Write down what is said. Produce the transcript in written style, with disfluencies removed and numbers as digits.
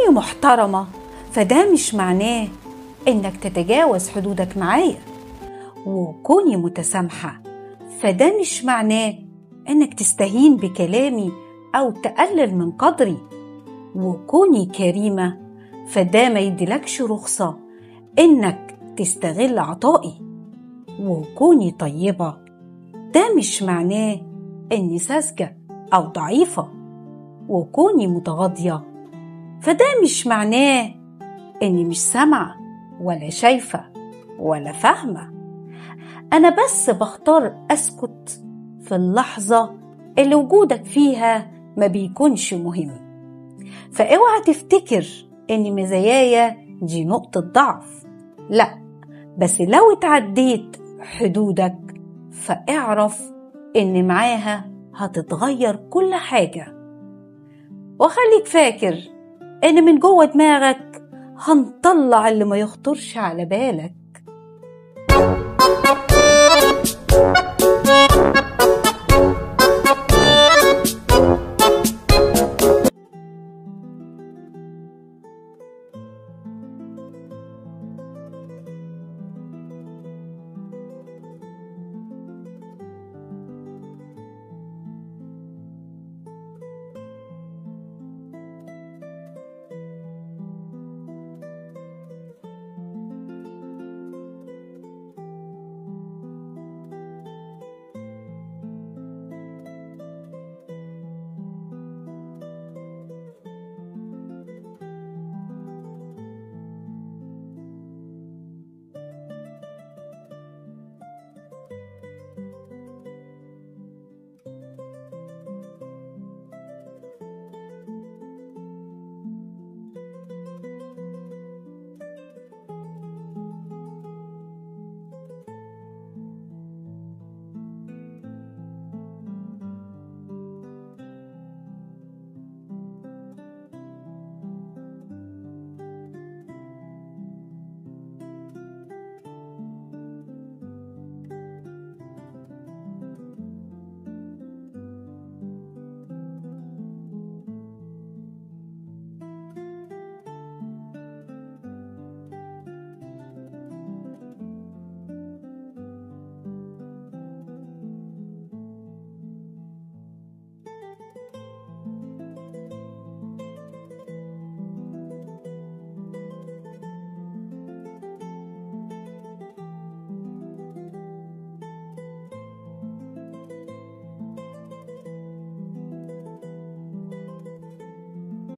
وكوني محترمة فده مش معناه إنك تتجاوز حدودك معايا، وكوني متسامحة فده مش معناه إنك تستهين بكلامي أو تقلل من قدري، وكوني كريمة فده ما يديلكش رخصة إنك تستغل عطائي، وكوني طيبة ده مش معناه إني ساذجة أو ضعيفة، وكوني متغاضية فده مش معناه إني مش سامعة ولا شايفة ولا فاهمة. أنا بس بختار أسكت في اللحظة اللي وجودك فيها ما بيكونش مهم، فاوعى تفتكر إن مزاياي دي نقطة ضعف، لا، بس لو اتعديت حدودك فاعرف إن معاها هتتغير كل حاجة. وخليك فاكر إن من جوه دماغك هنطلع اللي ما يخطرش على بالك.